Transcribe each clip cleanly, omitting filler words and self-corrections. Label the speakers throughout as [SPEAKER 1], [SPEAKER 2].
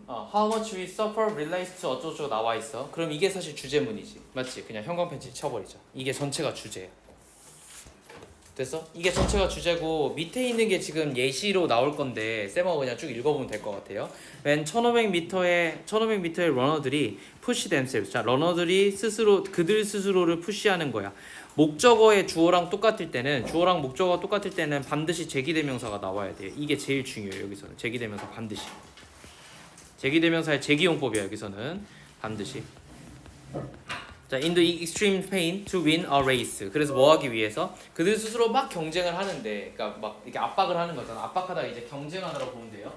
[SPEAKER 1] How much we suffer relates to 어쩌고저쩌고 나와 있어. 그럼 이게 사실 주제문이지. 맞지? 그냥 형광펜치 쳐버리자. 이게 전체가 주제야. 됐어? 이게 전체가 주제고 밑에 있는 게 지금 예시로 나올 건데 쌤하고 그냥 쭉 읽어보면 될 것 같아요. When 1500m의 러너들이 push themselves. 자, 러너들이 그들 스스로를 푸시하는 거야. 목적어의 주어랑 똑같을 때는 주어랑 목적어가 똑같을 때는 반드시 제기대명사가 나와야 돼요. 이게 제일 중요해요. 여기서는 제기대명사 반드시. 제기대명사의 제기용법이야. 여기서는 반드시. 자, in the extreme pain to win a race. 그래서 뭐 하기 위해서 그들 스스로 막 경쟁을 하는데, 그러니까 막 이렇게 압박을 하는 거잖아. 압박하다가 이제 경쟁하느라고 보면 돼요.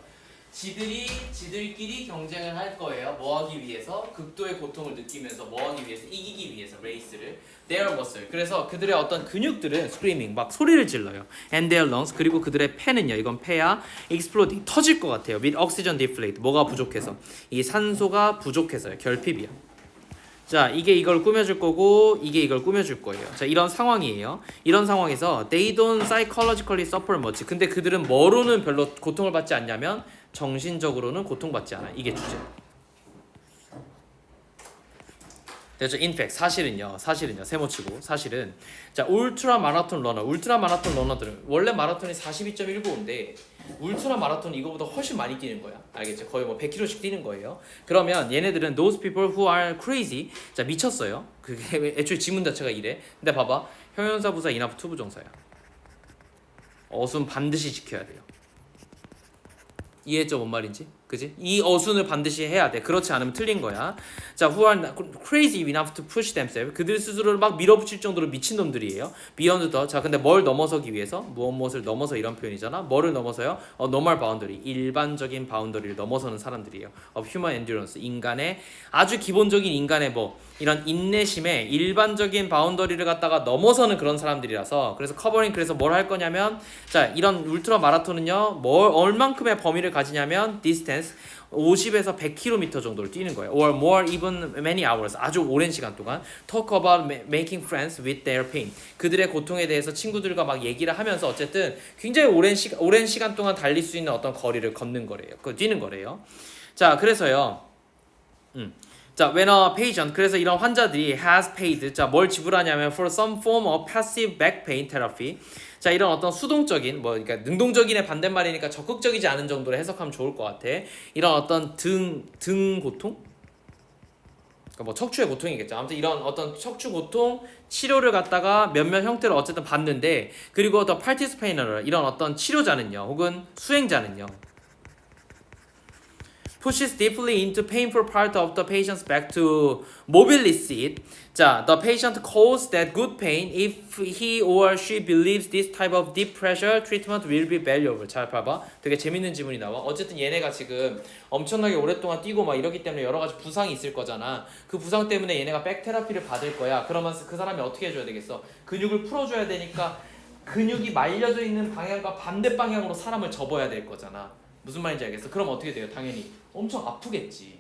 [SPEAKER 1] 지들끼리 경쟁을 할 거예요. 뭐 하기 위해서? 극도의 고통을 느끼면서 뭐 하기 위해서? 이기기 위해서 레이스를. Their muscle. 그래서 그들의 어떤 근육들은 screaming 막 소리를 질러요. And their lungs. 그리고 그들의 폐는요. 이건 폐야. exploding. 터질 것 같아요. with oxygen deflate. 뭐가 부족해서? 이 산소가 부족해서요. 결핍이야. 자, 이게 이걸 꾸며줄 거고 이게 이걸 꾸며줄 거예요. 자, 이런 상황이에요. 이런 상황에서 they don't psychologically suffer much. 근데 그들은 뭐로는 별로 고통을 받지 않냐면 정신적으로는 고통받지 않아. 이게 주제. 됐죠? In fact, 사실은요. 세모치고 사실은 자, 울트라 마라톤 러너들은 원래 마라톤이 42.195인데 울트라 마라톤 이거보다 훨씬 많이 뛰는 거야. 알겠죠? 거의 뭐 100km씩 뛰는 거예요. 그러면 얘네들은 those people who are crazy. 자, 미쳤어요. 그게 애초에 지문 자체가 이래. 근데 봐봐. 형용사 부사 enough to 부정사야. 어순 반드시 지켜야 돼요. 이해했죠? 뭔 말인지? 그지? 이 어순을 반드시 해야 돼. 그렇지 않으면 틀린 거야. 자, who are crazy enough to push themselves. 그들 스스로를 막 밀어붙일 정도로 미친놈들이에요. beyond the. 자, 근데 뭘 넘어서기 위해서? 무엇을 넘어서 이런 표현이잖아. 뭐를 넘어서요? normal boundary. 일반적인 바운더리를 넘어서는 사람들이에요. of human endurance. 인간의 아주 기본적인 인간의 뭐 이런 인내심에 일반적인 바운더리를 갖다가 넘어서는 그런 사람들이라서 그래서 커버링 그래서 뭘 할 거냐면 자, 이런 울트라 마라톤은요. 얼만큼의 범위를 가지냐면 distance 50에서 100km 정도를 뛰는 거예요. Or more even many hours. 아주 오랜 시간 동안 talk about making friends with their pain. 그들의 고통에 대해서 친구들과 막 얘기를 하면서 어쨌든 굉장히 오랜 시간 동안 달릴 수 있는 어떤 거리를 걷는 거래요. 뛰는 거래요. 자, 그래서요. 자, when a patient, 그래서 이런 환자들이 has paid, 자, 뭘 지불하냐면 for some form of passive back pain therapy. 자, 이런 어떤 수동적인, 그러니까 능동적인의 반대말이니까 적극적이지 않은 정도로 해석하면 좋을 것 같아. 이런 어떤 등 고통? 그러니까 뭐 척추의 고통이겠죠. 아무튼 이런 어떤 척추 고통 치료를 갖다가 몇몇 형태로 어쨌든 받는데, 그리고 더 participator, 이런 어떤 치료자는요, 혹은 수행자는요, pushes deeply into painful part of the patient's back to mobilize it. 자, the patient calls that good pain if he or she believes this type of deep pressure treatment will be valuable. 잘 봐봐. 되게 재밌는 질문이 나와. 어쨌든 얘네가 지금 엄청나게 오랫동안 뛰고 막 이러기 때문에 여러 가지 부상이 있을 거잖아. 그 부상 때문에 얘네가 백 테라피를 받을 거야. 그러면 그 사람이 어떻게 해줘야 되겠어? 근육을 풀어줘야 되니까 근육이 말려져 있는 방향과 반대 방향으로 사람을 접어야 될 거잖아. 무슨 말인지 알겠어? 그럼 어떻게 돼요? 당연히 엄청 아프겠지.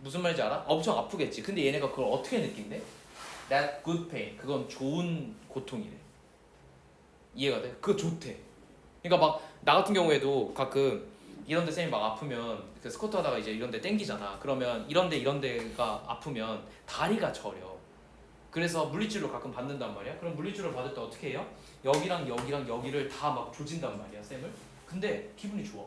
[SPEAKER 1] 무슨 말인지 알아? 엄청 아프겠지. 근데 얘네가 그걸 어떻게 느낀대? That good pain. 그건 좋은 고통이래. 이해가 돼? 그거 좋대. 그러니까 막 나 같은 경우에도 가끔 이런 데 쌤이 막 아프면 그 스쿼트 하다가 이제 이런 데 땡기잖아. 그러면 이런 데가 아프면 다리가 저려. 그래서 물리치료 가끔 받는단 말이야. 그럼 물리치료 받을 때 어떻게 해요? 여기랑 여기를 다 막 조진단 말이야, 쌤을. 근데 기분이 좋아.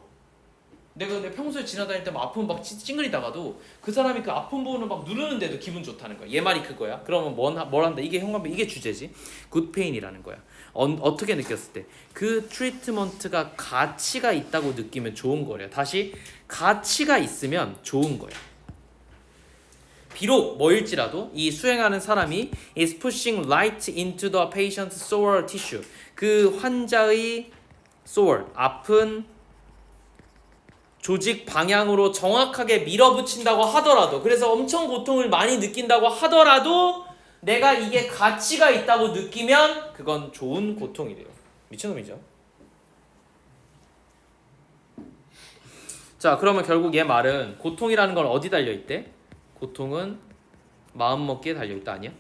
[SPEAKER 1] 내가 근데 평소에 지나다닐 때 막 아프면 막 찡그리다가도 그 사람이 그 아픈 부분을 막 누르는데도 기분 좋다는 거야. 얘 말이 그거야. 그러면 뭘 한다? 이게 이게 주제지. good pain이라는 거야. 어떻게 느꼈을 때 그 트리트먼트가 가치가 있다고 느끼면 좋은 거래요. 다시 가치가 있으면 좋은 거야. 비록 뭐일지라도 이 수행하는 사람이 is pushing light into the patient's sore tissue. 그 환자의 sore, 아픈 조직 방향으로 정확하게 밀어붙인다고 하더라도, 그래서 엄청 고통을 많이 느낀다고 하더라도 내가 이게 가치가 있다고 느끼면 그건 좋은 고통이래요. 미친놈이죠. 자, 그러면 결국 얘 말은 고통이라는 건 어디 달려있대? 고통은 마음먹기에 달려있다 아니야?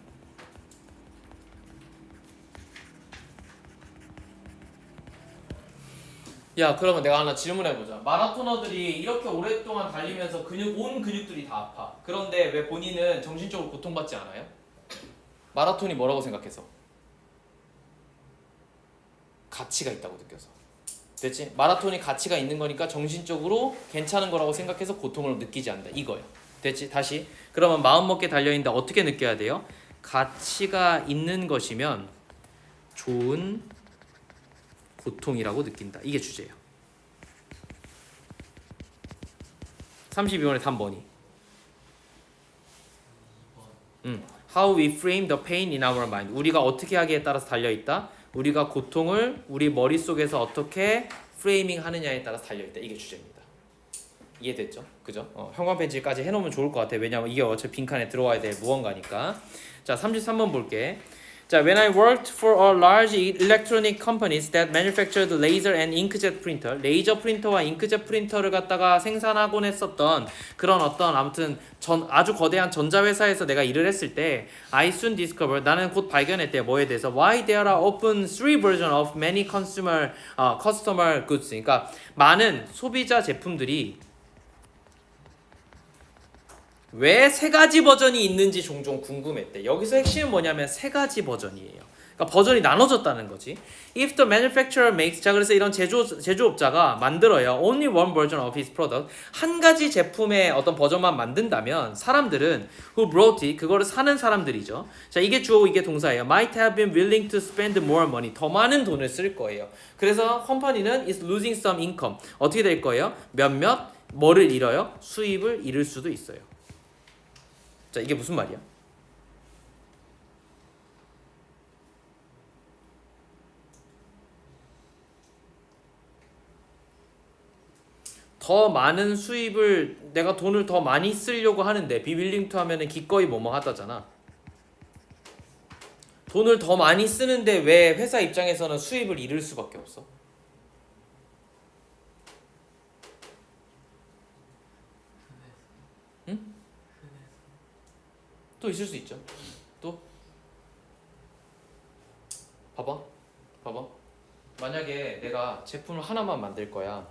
[SPEAKER 1] 야, 그러면 내가 하나 질문해보자. 마라토너들이 이렇게 오랫동안 달리면서 온 근육들이 다 아파. 그런데 왜 본인은 정신적으로 고통받지 않아요? 마라톤이 뭐라고 생각해서? 가치가 있다고 느껴서. 됐지? 마라톤이 가치가 있는 거니까 정신적으로 괜찮은 거라고 생각해서 고통을 느끼지 않는다. 이거야. 됐지? 다시. 그러면 마음먹게 달려있는데 어떻게 느껴야 돼요? 가치가 있는 것이면 좋은 고통이라고 느낀다. 이게 주제예요. 32번의 답 뭐니? How we frame the pain in our mind. 우리가 어떻게 하기에 따라서 달려있다. 우리가 고통을 우리 머릿속에서 어떻게 프레이밍 하느냐에 따라서 달려있다. 이게 주제입니다. 이해됐죠? 그죠? 형광 펜질까지 해놓으면 좋을 것 같아. 왜냐면 이게 어차피 빈칸에 들어와야 될 무언가니까. 자, 33번 볼게. 자, when I worked for a large electronic companies that manufactured laser and inkjet printer, 레이저 프린터와 잉크젯 프린터를 갖다가 생산하곤 했었던 그런 어떤 아무튼 아주 거대한 전자회사에서 내가 일을 했을 때 I soon discovered, 나는 곧 발견했대. 뭐에 대해서? Why there are often three versions of many customer goods. 그러니까 많은 소비자 제품들이 왜 세 가지 버전이 있는지 종종 궁금했대. 여기서 핵심은 뭐냐면 세 가지 버전이에요. 그러니까 버전이 나눠졌다는 거지. If the manufacturer makes, 자 그래서 이런 제조업자가 만들어요. Only one version of his product. 한 가지 제품의 어떤 버전만 만든다면 사람들은 who brought it, 그거를 사는 사람들이죠. 자, 이게 주어고 이게 동사예요. Might have been willing to spend more money. 더 많은 돈을 쓸 거예요. 그래서 컴퍼니는 is losing some income. 어떻게 될 거예요? 몇몇 뭐를 잃어요? 수입을 잃을 수도 있어요. 자, 이게 무슨 말이야? 더 많은 수입을 내가 돈을 더 많이 쓰려고 하는데 be willing to 하면은 기꺼이 뭐뭐 하다잖아. 돈을 더 많이 쓰는데 왜 회사 입장에서는 수입을 잃을 수밖에 없어? 응? 또 있을 수 있죠. 또 봐봐. 만약에 내가 제품을 하나만 만들 거야.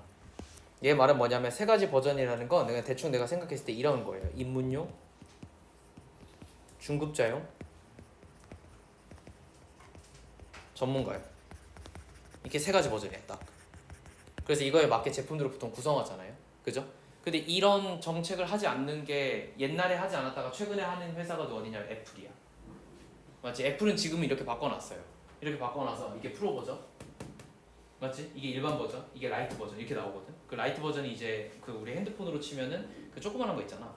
[SPEAKER 1] 얘 말은 뭐냐면 세 가지 버전이라는 건 내가 대충 내가 생각했을 때 이런 거예요. 입문용, 중급자용, 전문가용. 이렇게 세 가지 버전이야 딱. 그래서 이거에 맞게 제품들을 보통 구성하잖아요. 그죠? 근데 이런 정책을 하지 않는 게 옛날에 하지 않았다가 최근에 하는 회사가 어디냐면 애플이야. 맞지? 애플은 지금 이렇게 바꿔놨어요. 이렇게 바꿔놔서 이게 프로 버전, 맞지? 이게 일반 버전, 이게 라이트 버전 이렇게 나오거든. 그 라이트 버전이 이제 그 우리 핸드폰으로 치면은 그 조그만한 거 있잖아.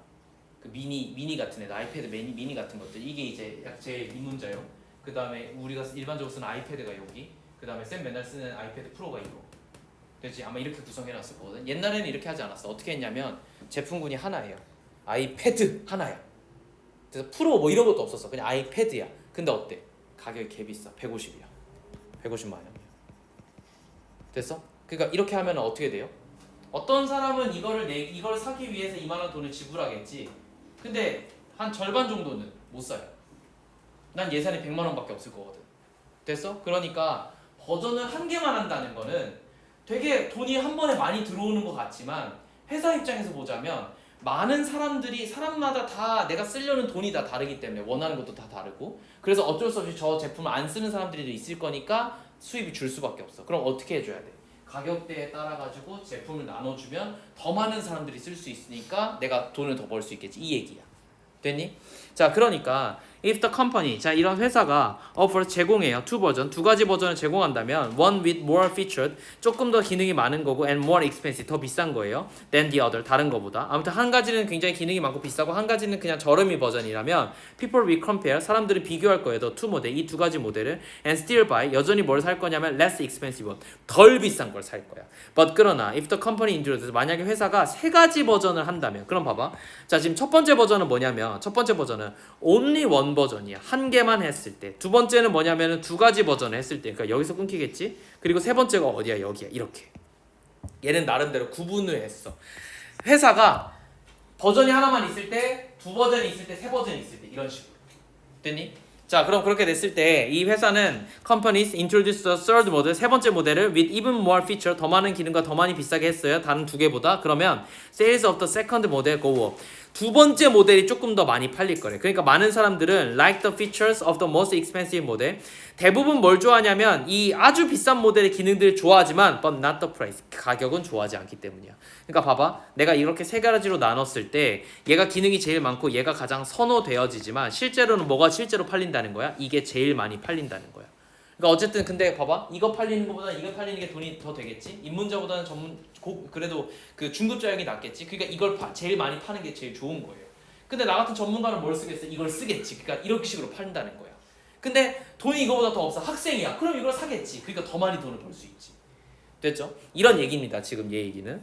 [SPEAKER 1] 그 미니 같은 애, 아이패드 미니 같은 것들. 이게 이제 약 제일 입문자용. 그 다음에 우리가 일반적으로 쓰는 아이패드가 여기. 그 다음에 쌤 맨날 쓰는 아이패드 프로가 이거. 그렇지? 아마 이렇게 구성해놨을 거거든. 옛날에는 이렇게 하지 않았어. 어떻게 했냐면 제품군이 하나예요. 아이패드 하나야. 그래서 프로 뭐 이런 것도 없었어. 그냥 아이패드야. 근데 어때? 가격이 개 비싸. 150이야. 150만 원이야. 됐어? 그러니까 이렇게 하면 어떻게 돼요? 어떤 사람은 이걸 사기 위해서 이만한 돈을 지불하겠지. 근데 한 절반 정도는 못 사요. 난 예산이 100만 원밖에 없을 거거든. 됐어? 그러니까 버전을 한 개만 한다는 거는 되게 돈이 한 번에 많이 들어오는 것 같지만 회사 입장에서 보자면 많은 사람마다 다 내가 쓰려는 돈이 다 다르기 때문에 원하는 것도 다 다르고 그래서 어쩔 수 없이 저 제품을 안 쓰는 사람들이 있을 거니까 수입이 줄 수밖에 없어. 그럼 어떻게 해줘야 돼? 가격대에 따라 가지고 제품을 나눠주면 더 많은 사람들이 쓸 수 있으니까 내가 돈을 더 벌 수 있겠지. 이 얘기야. 됐니? 자, 그러니까 if the company, 자 이런 회사가 offer 제공해요. 두 가지 버전을 제공한다면 one with more featured, 조금 더 기능이 많은 거고 and more expensive, 더 비싼 거예요. than the other, 다른 거보다. 아무튼 한 가지는 굉장히 기능이 많고 비싸고 한 가지는 그냥 저렴이 버전이라면 people will compare, 사람들은 비교할 거예요. the two 모델, 이 두 가지 모델을 and still buy, 여전히 뭘 살 거냐면 less expensive one, 덜 비싼 걸 살 거야. but 그러나 if the company introduces, 만약에 회사가 세 가지 버전을 한다면 그럼 봐봐. 자, 지금 첫 번째 버전은 뭐냐면 첫 번째 버전은 only one 버전이야. 한 개만 했을 때. 두 번째는 뭐냐면은 두 가지 버전을 했을 때. 그러니까 여기서 끊기겠지. 그리고 세 번째가 어디야? 여기야. 이렇게. 얘는 나름대로 구분을 했어. 회사가 버전이 하나만 있을 때, 두 버전이 있을 때, 세 버전이 있을 때 이런 식으로. 됐니? 자, 그럼 그렇게 됐을 때 이 회사는 companies introduced the third model, 세 번째 모델을 with even more feature, 더 많은 기능과 더 많이 비싸게 했어요. 다른 두 개보다. 그러면 sales of the second model go up. 두 번째 모델이 조금 더 많이 팔릴 거래. 그러니까 많은 사람들은 like the features of the most expensive model. 대부분 뭘 좋아하냐면 이 아주 비싼 모델의 기능들을 좋아하지만 but not the price. 가격은 좋아하지 않기 때문이야. 그러니까 봐봐. 내가 이렇게 세 가지로 나눴을 때 얘가 기능이 제일 많고 얘가 가장 선호되어지지만 실제로는 뭐가 실제로 팔린다는 거야? 이게 제일 많이 팔린다는 거야. 그러니까 어쨌든 근데 봐봐. 이거 팔리는 것보다 이거 팔리는 게 돈이 더 되겠지? 입문자보다는 그래도 그 중급자형이 낫겠지? 그러니까 이걸 제일 많이 파는 게 제일 좋은 거예요. 근데 나 같은 전문가는 뭘 쓰겠어? 이걸 쓰겠지. 그러니까 이런 식으로 판다는 거야. 근데 돈이 이거보다 더 없어. 학생이야. 그럼 이걸 사겠지. 그러니까 더 많이 돈을 벌 수 있지. 됐죠? 이런 얘기입니다. 지금 얘 얘기는.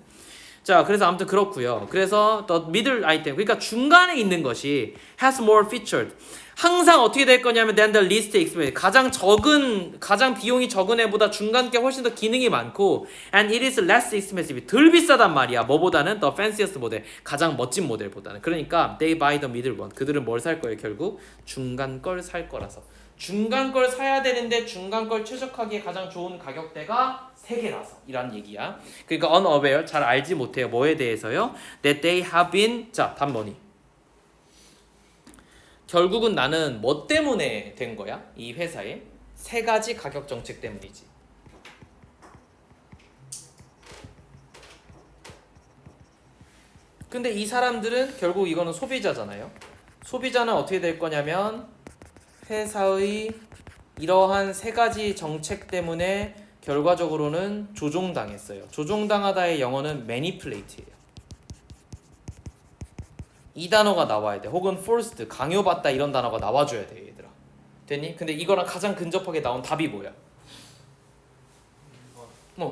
[SPEAKER 1] 자, 그래서 아무튼 그렇고요. 그래서 the middle item, 그러니까 중간에 있는 것이 has more featured. 항상 어떻게 될 거냐면 than the least expensive. 가장 비용이 적은 애보다 중간 게 훨씬 더 기능이 많고 and it is less expensive. 덜 비싸단 말이야. 뭐보다는 the fanciest 모델, 가장 멋진 모델보다는. 그러니까 they buy the middle one. 그들은 뭘 살 거예요? 결국 중간 걸 살 거라서. 중간 걸 사야 되는데 중간 걸 최적화하기에 가장 좋은 가격대가 세 개라서 이란 얘기야. 그러니까 unaware, 잘 알지 못해요. 뭐에 대해서요? That they have been, 자, 답 뭐니? 결국은 나는 뭐 때문에 된 거야? 이 회사에 세 가지 가격 정책 때문이지. 근데 이 사람들은 결국 이거는 소비자잖아요. 소비자는 어떻게 될 거냐면 회사의 이러한 세 가지 정책 때문에 결과적으로는 조종당했어요. 조종당하다의 영어는 manipulate예요. 이 단어가 나와야 돼. 혹은 forced, 강요받다 이런 단어가 나와줘야 돼, 얘들아. 됐니? 근데 이거랑 가장 근접하게 나온 답이 뭐야?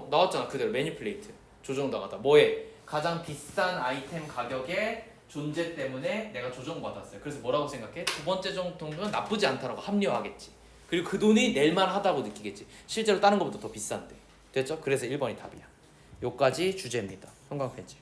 [SPEAKER 1] 나왔잖아. 그대로 manipulate. 조종당하다. 뭐에? 가장 비싼 아이템 가격의 존재 때문에 내가 조종받았어요. 그래서 뭐라고 생각해? 두 번째 정도면 나쁘지 않다라고 합리화하겠지. 그리고 그 돈이 낼만하다고 느끼겠지. 실제로 다른 것보다 더 비싼데. 됐죠? 그래서 1번이 답이야. 요까지 주제입니다. 형광펜질.